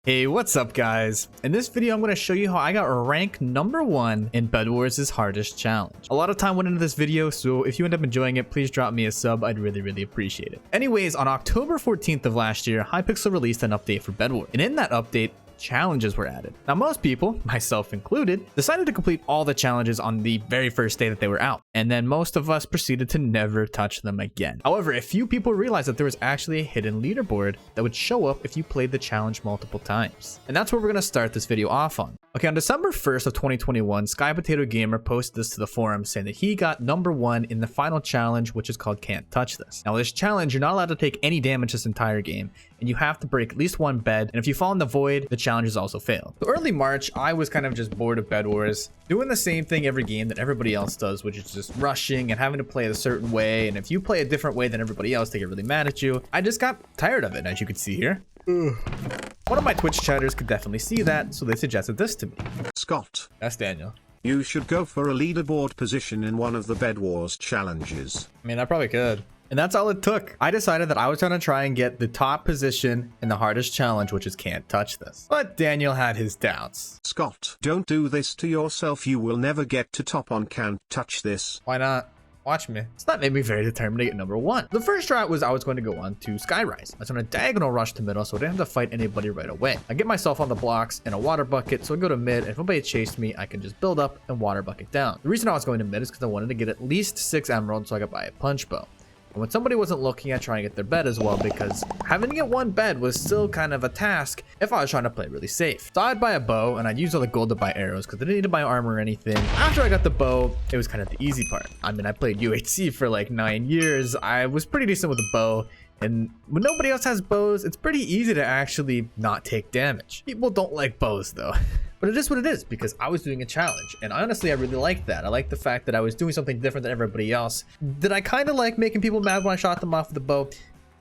Hey, what's up guys? In this video, I'm going to show you how I got rank #1 in bedwars' hardest challenge. A lot of time went into this video, so if you end up enjoying it, please drop me a sub. I'd really appreciate it. Anyways, on October 14th of last year, Hypixel released an update for bedwars. And in that update, challenges were added. Now most people, myself included, decided to complete all the challenges on the very first day that they were out, and then most of us proceeded to never touch them again. However, a few people realized that there was actually a hidden leaderboard that would show up if you played the challenge multiple times. And that's where we're going to start this video off on. Okay, on December 1st of 2021, Sky Potato Gamer posted this to the forum saying that he got #1 in the final challenge, which is called Can't Touch This. Now this challenge, you're not allowed to take any damage this entire game, and you have to break at least one bed, and if you fall in the void, the challenge is also failed. So early March, I was kind of just bored of bedwars, doing the same thing every game that everybody else does, which is just rushing and having to play it a certain way, and if you play a different way than everybody else, they get really mad at you. I just got tired of it, as you can see here. One of my Twitch chatters could definitely see that, so they suggested this to me. Scott, That's Daniel. you should go for a leaderboard position in one of the bedwars challenges. I mean, I probably could. And that's all it took. I decided that I was going to try and get the top position in the hardest challenge, which is Can't Touch This. But Daniel had his doubts. Scott, don't do this to yourself. You will never get to top on Can't Touch This. Why not? Watch me. So that made me very determined to get #1. The first strat was I was going to go on to Skyrise. I was on a diagonal rush to middle, so I didn't have to fight anybody right away. I get myself on the blocks in a water bucket, so I go to mid, and if nobody chased me, I can just build up and water bucket down. The reason I was going to mid is because I wanted to get at least 6 emeralds so I could buy a punch bow. And when somebody wasn't looking at trying to get their bed as well, because having to get one bed was still kind of a task if I was trying to play really safe. So I'd buy a bow, and I'd use all the gold to buy arrows because I didn't need to buy armor or anything. After I got the bow, it was kind of the easy part. I mean, I played UHC for like 9 years. I was pretty decent with a bow. And when nobody else has bows, it's pretty easy to actually not take damage. People don't like bows though. But it is what it is because I was doing a challenge. And honestly, I really liked that. I liked the fact that I was doing something different than everybody else. Did I kind of like making people mad when I shot them off with the bow?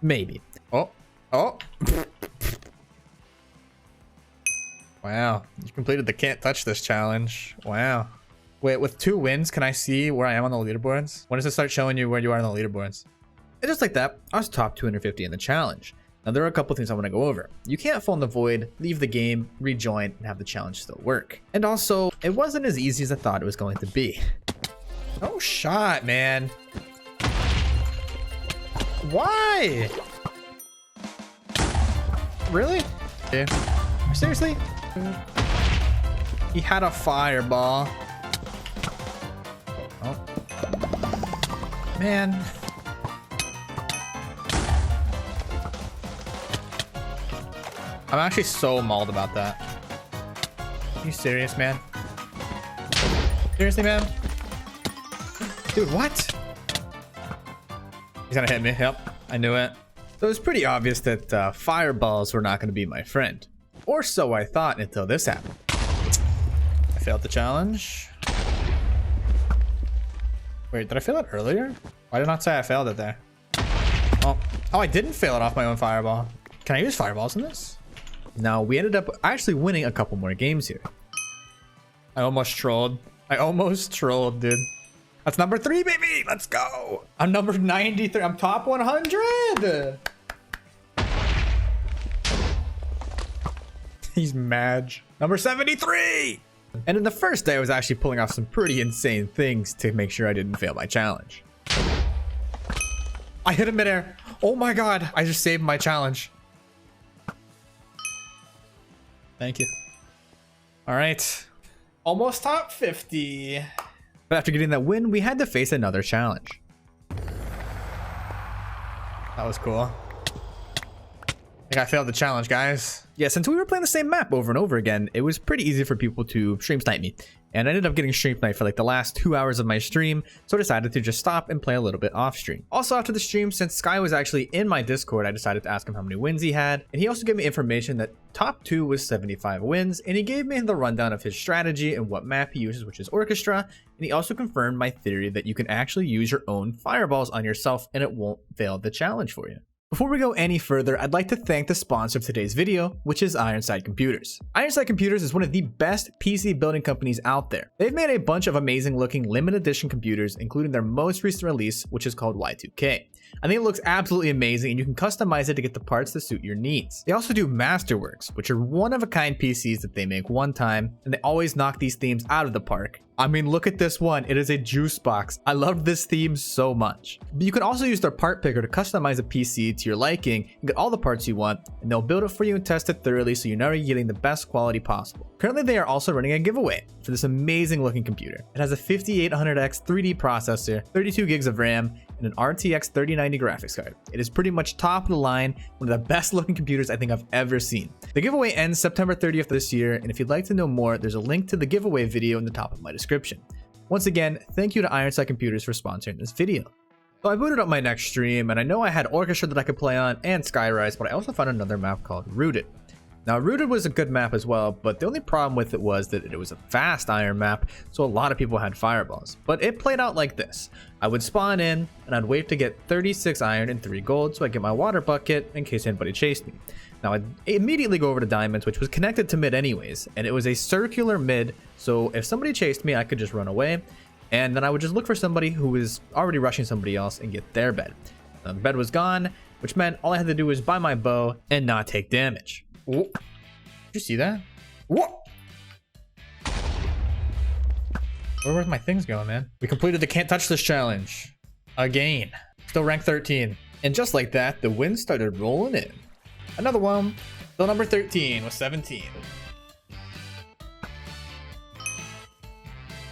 Maybe. Oh. Wow. You completed the Can't Touch This challenge. Wow. Wait, with 2 wins, can I see where I am on the leaderboards? When does it start showing you where you are on the leaderboards? And just like that, I was top 250 in the challenge. Now there are a couple things I want to go over. You can't fall in the void, leave the game, rejoin, and have the challenge still work. And also, it wasn't as easy as I thought it was going to be. No shot, man. Why? Really? Yeah. Seriously? He had a fireball. Oh. Man. I'm actually so mauled about that. Are you serious, man? Seriously, man? Dude, what? He's gonna hit me. Yep, I knew it. So it was pretty obvious that fireballs were not gonna be my friend. Or so I thought until this happened. I failed the challenge. Wait, did I fail it earlier? Why did I not say I failed it there? Oh, I didn't fail it off my own fireball. Can I use fireballs in this? Now, we ended up actually winning a couple more games here. I almost trolled. Dude. That's #3, baby. Let's go. I'm number 93. I'm top 100. He's mad. Number 73. And in the first day, I was actually pulling off some pretty insane things to make sure I didn't fail my challenge. I hit him midair. Oh my God. I just saved my challenge. Thank you. All right. Almost top 50. But after getting that win, we had to face another challenge. That was cool. I think I failed the challenge, guys. Yeah, since we were playing the same map over and over again, it was pretty easy for people to stream snipe me. And I ended up getting stream sniped for like the last 2 hours of my stream, so I decided to just stop and play a little bit off stream. Also after the stream, since Sky was actually in my Discord, I decided to ask him how many wins he had. And he also gave me information that top 2 was 75 wins, and he gave me the rundown of his strategy and what map he uses, which is Orchestra. And he also confirmed my theory that you can actually use your own fireballs on yourself and it won't fail the challenge for you. Before we go any further, I'd like to thank the sponsor of today's video, which is Ironside Computers. Ironside Computers is one of the best PC building companies out there. They've made a bunch of amazing looking limited edition computers, including their most recent release, which is called Y2K. I think it looks absolutely amazing, and you can customize it to get the parts that suit your needs. They also do Masterworks, which are one-of-a-kind PCs that they make one time, and they always knock these themes out of the park. I mean, look at this one. It is a juice box. I love this theme so much. But you can also use their part picker to customize a PC to your liking and get all the parts you want, and they'll build it for you and test it thoroughly so you know you're getting the best quality possible. Currently, they are also running a giveaway for this amazing looking computer. It has a 5800X 3D processor, 32 gigs of RAM, and an RTX 3090 graphics card. It is pretty much top of the line, one of the best looking computers I think I've ever seen. The giveaway ends September 30th this year, and if you'd like to know more, there's a link to the giveaway video in the top of my description. Once again, thank you to Ironside Computers for sponsoring this video. So I booted up my next stream, and I know I had Orchestra that I could play on and Skyrise, but I also found another map called Rooted. Now, Rooted was a good map as well, but the only problem with it was that it was a fast iron map, so a lot of people had fireballs. But it played out like this. I would spawn in, and I'd wait to get 36 iron and 3 gold, so I'd get my water bucket in case anybody chased me. Now, I'd immediately go over to diamonds, which was connected to mid anyways, and it was a circular mid, so if somebody chased me, I could just run away, and then I would just look for somebody who was already rushing somebody else and get their bed. Now, the bed was gone, which meant all I had to do was buy my bow and not take damage. Whoa. Did you see that? Whoa! Where's my things going, man? We completed the can't touch this challenge. Again. Still rank 13. And just like that, the wins started rolling in. Another one. Still number 13 with 17.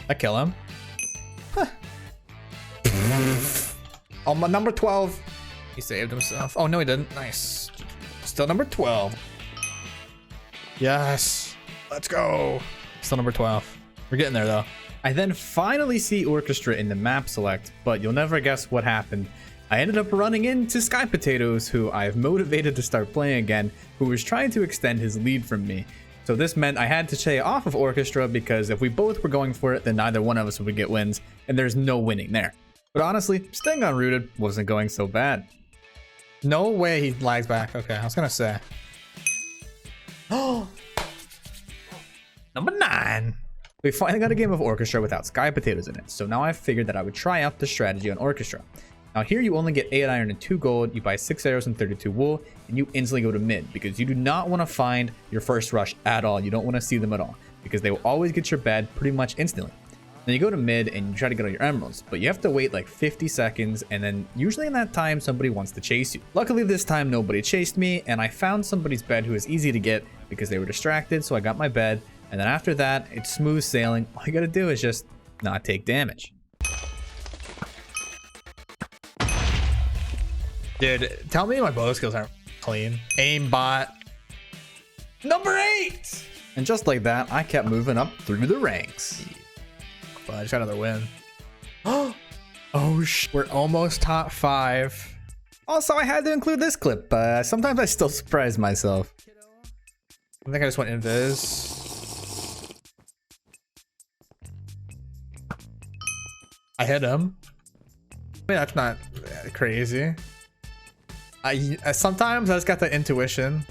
I kill him. Huh. Oh, my number 12. He saved himself. Oh, no, he didn't. Nice. Still number 12. Yes, let's go. Still number 12. We're getting there though. I then finally see Orchestra in the map select, but you'll never guess what happened. I ended up running into Sky Potatoes, who I've motivated to start playing again, who was trying to extend his lead from me. So this meant I had to stay off of Orchestra, because if we both were going for it, then neither one of us would get wins, and there's no winning there. But honestly, staying on Rooted wasn't going so bad. No way he lags back. Okay, I was gonna say. Oh, number 9. We finally got a game of Orchestra without Sky Potatoes in it, so now I figured that I would try out the strategy on Orchestra. Now here you only get 8 iron and 2 gold, you buy 6 arrows and 32 wool, and you instantly go to mid, because you do not want to find your first rush at all. You don't want to see them at all, because they will always get your bed pretty much instantly. Then you go to mid and you try to get all your emeralds, but you have to wait like 50 seconds, and then usually in that time somebody wants to chase you. Luckily this time nobody chased me, and I found somebody's bed who was easy to get because they were distracted, so I got my bed, and then after that it's smooth sailing. All you gotta do is just not take damage. Dude, tell me my bow skills aren't clean. Aimbot. Number 8! And just like that, I kept moving up through the ranks. Well, I just got another win. Oh, we're almost top 5. Also, I had to include this clip. Sometimes I still surprise myself. I think I just went invis. I hit him. I mean, that's not crazy. Sometimes I just got the intuition.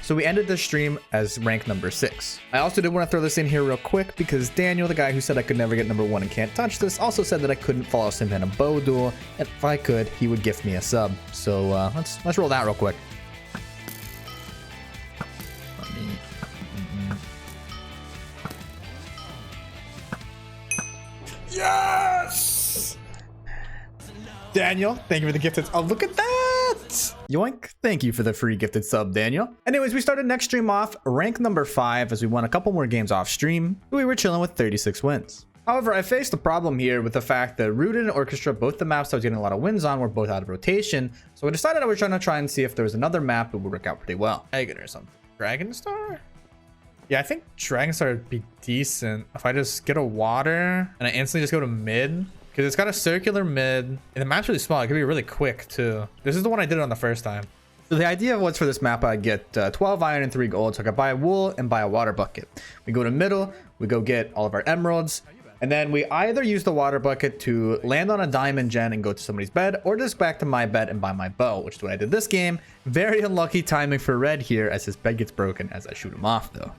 So we ended this stream as rank number 6. I also did want to throw this in here real quick because Daniel, the guy who said I could never get number 1 and can't touch this, also said that I couldn't follow him in a bow duel, and if I could, he would gift me a sub. So let's roll that real quick. Yes! Daniel, thank you for the gifted. Oh, look at that! Yoink. Thank you for the free gifted sub, Daniel. Anyways, we started next stream off rank number 5 as we won a couple more games off stream. We were chilling with 36 wins. However, I faced a problem here with the fact that Rooted and Orchestra, both the maps I was getting a lot of wins on, were both out of rotation. So I decided I was trying to try and see if there was another map that would work out pretty well. Dragon or something. Dragon Star? Yeah, I think Dragon Star would be decent if I just get a water and I instantly just go to mid. Because it's got a circular mid, and the map's really small. It could be really quick, too. This is the one I did it on the first time. So the idea was for this map, I'd get 12 iron and 3 gold. So I could buy a wool and buy a water bucket. We go to middle, we go get all of our emeralds, And then we either use the water bucket to land on a diamond gen and go to somebody's bed, or just back to my bed and buy my bow, which is what I did this game. Very unlucky timing for red here as his bed gets broken as I shoot him off though.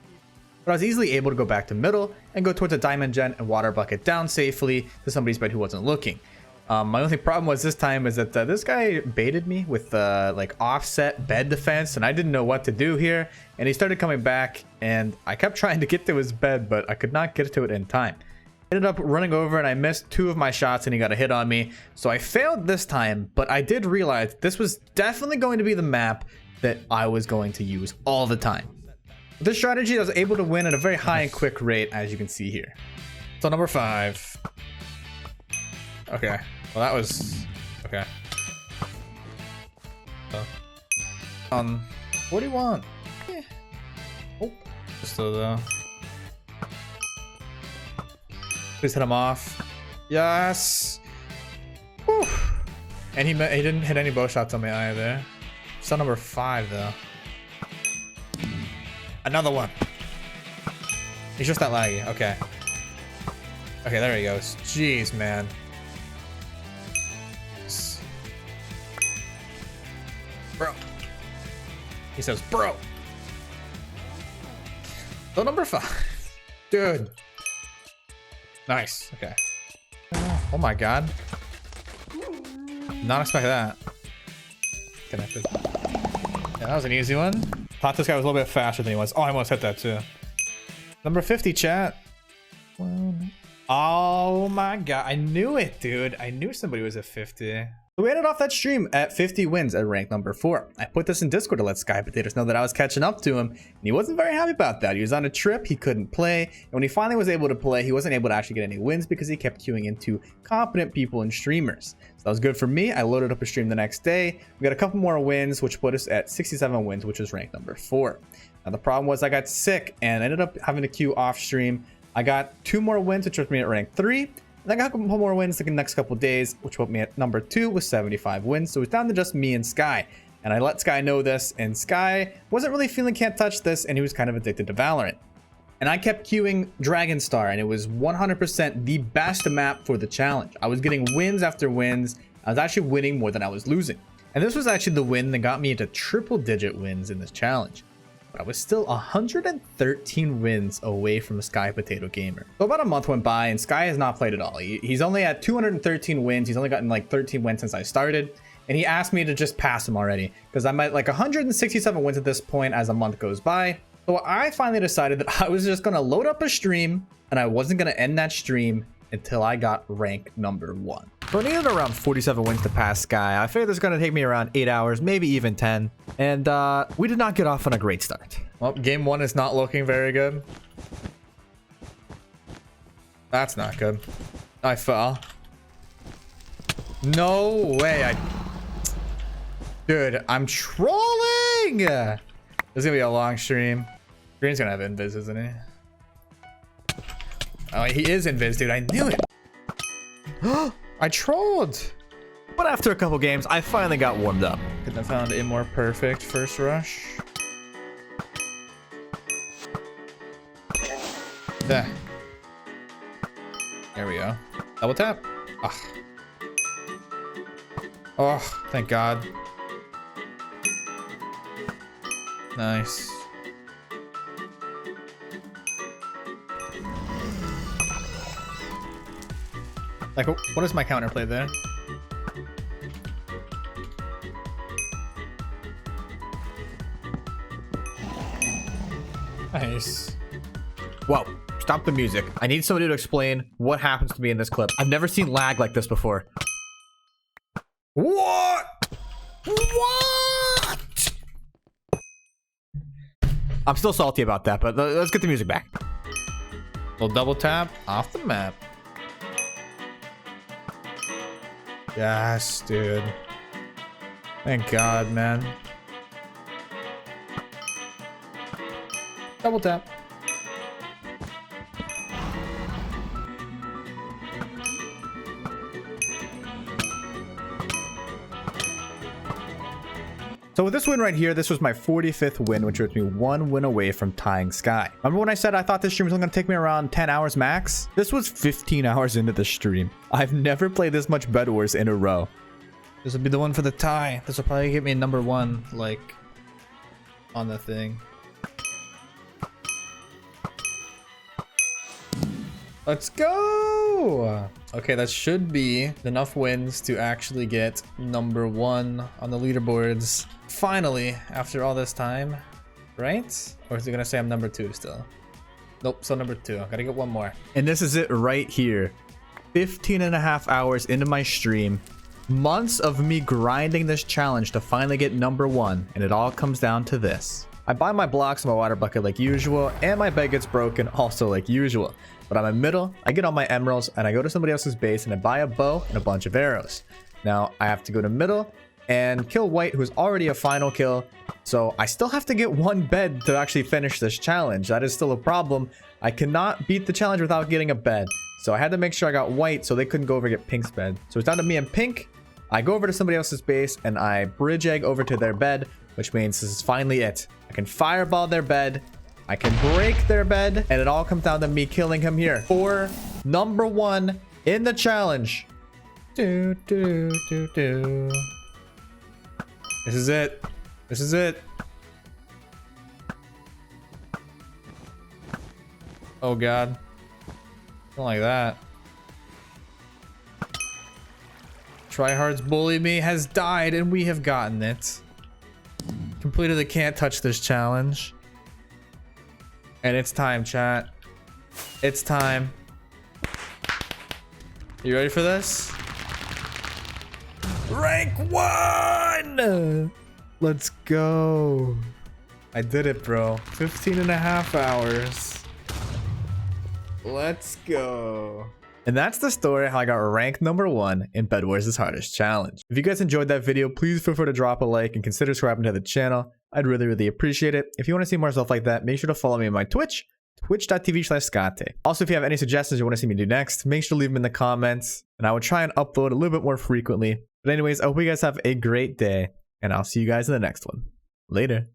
But I was easily able to go back to middle and go towards a diamond gen and water bucket down safely to somebody's bed who wasn't looking. My only problem was this time is that this guy baited me with like offset bed defense, and I didn't know what to do here. And he started coming back, and I kept trying to get to his bed, but I could not get to it in time. Ended up running over, and I missed 2 of my shots, and he got a hit on me. So I failed this time, but I did realize this was definitely going to be the map that I was going to use all the time. With this strategy, I was able to win at a very high and quick rate, as you can see here. So number 5. Okay. Well, that was okay. What do you want? Yeah. Oh, just though. Please hit him off. Yes. Whew. And he didn't hit any bow shots on me either. Still number 5 though. Another one. He's just that laggy. Okay. Okay, there he goes. Jeez, man. Bro. He says, bro. So number 5. Dude. Nice. Okay. Oh my god. Not expect that. Connected. Yeah, that was an easy one. Thought this guy was a little bit faster than he was. Oh, I almost hit that too. Number 50, chat. Oh my god. I knew it, dude. I knew somebody was at 50. So we ended off that stream at 50 wins at rank number 4. I put this in Discord to let Sky Potatoes know that I was catching up to him, and he wasn't very happy about that. He was on a trip, he couldn't play, and when he finally was able to play, he wasn't able to actually get any wins because he kept queuing into competent people and streamers. So that was good for me. I loaded up a stream the next day. We got a couple more wins, which put us at 67 wins, which was rank number 4. Now the problem was I got sick and ended up having to queue off stream. I got 2 more wins, which put me at rank 3. And I got a couple more wins the next couple days, which put me at number 2 with 75 wins. So it's down to just me and Sky. And I let Sky know this, and Sky wasn't really feeling Can't Touch This, and he was kind of addicted to Valorant. And I kept queuing Dragon Star, and it was 100% the best map for the challenge. I was getting wins after wins. I was actually winning more than I was losing. And this was actually the win that got me into triple-digit wins in this challenge. But I was still 113 wins away from Sky Potato Gamer. So about a month went by and Sky has not played at all. He's only at 213 wins. He's only gotten like 13 wins since I started. And he asked me to just pass him already because I'm at like 167 wins at this point as a month goes by. So I finally decided that I was just going to load up a stream and I wasn't going to end that stream until I got rank number 1. So I needed around 47 wins to pass Sky. I figured this is going to take me around 8 hours, maybe even 10. And we did not get off on a great start. Well, game 1 is not looking very good. That's not good. I fell. No way. Dude, I'm trolling. This is going to be a long stream. Green's going to have invis, isn't he? Oh, he is invis, dude. I knew it. I trolled. But after a couple games, I finally got warmed up. Couldn't have found a more perfect first rush. There. There we go. Double tap. Ugh. Oh, thank God. Nice. Like, what is my counterplay there? Nice. Whoa, stop the music. I need somebody to explain what happens to me in this clip. I've never seen lag like this before. What? What? I'm still salty about that, but let's get the music back. We'll double tap off the map. Yes, dude. Thank God, man. Double tap. So with this win right here, this was my 45th win, which puts me 1 win away from tying Sky. Remember when I said I thought this stream was only going to take me around 10 hours max? This was 15 hours into the stream. I've never played this much Bed Wars in a row. This will be the one for the tie. This will probably get me number 1, like, on the thing. Let's go! Okay, that should be enough wins to actually get number 1 on the leaderboards. Finally, after all this time, right? Or is it gonna say I'm number 2 still? Nope, so number 2. I gotta get 1 more. And this is it right here. 15.5 hours into my stream. Months of me grinding this challenge to finally get number 1. And it all comes down to this. I buy my blocks in my water bucket like usual, and my bed gets broken also like usual. But I'm in middle, I get all my emeralds, and I go to somebody else's base and I buy a bow and a bunch of arrows. Now, I have to go to middle and kill white, who's already a final kill. So I still have to get 1 bed to actually finish this challenge. That is still a problem. I cannot beat the challenge without getting a bed. So I had to make sure I got white so they couldn't go over and get pink's bed. So it's down to me and pink. I go over to somebody else's base and I bridge egg over to their bed, which means this is finally it. I can fireball their bed. I can break their bed, and it all comes down to me killing him here for number 1 in the challenge. This is it. This is it. Oh god. Don't like that. Tryhard's bully me has died, and we have gotten it. Completed the can't touch this challenge. And it's time, chat. It's time. You ready for this? Rank 1! Let's go. I did it, bro. 15.5 hours. Let's go. And that's the story how I got ranked number 1 in Bed Wars' hardest challenge. If you guys enjoyed that video, please feel free to drop a like and consider subscribing to the channel. I'd really appreciate it. If you want to see more stuff like that, make sure to follow me on my Twitch, twitch.tv/scotteh. Also, if you have any suggestions you want to see me do next, make sure to leave them in the comments, and I will try and upload a little bit more frequently. But anyways, I hope you guys have a great day, and I'll see you guys in the next one. Later.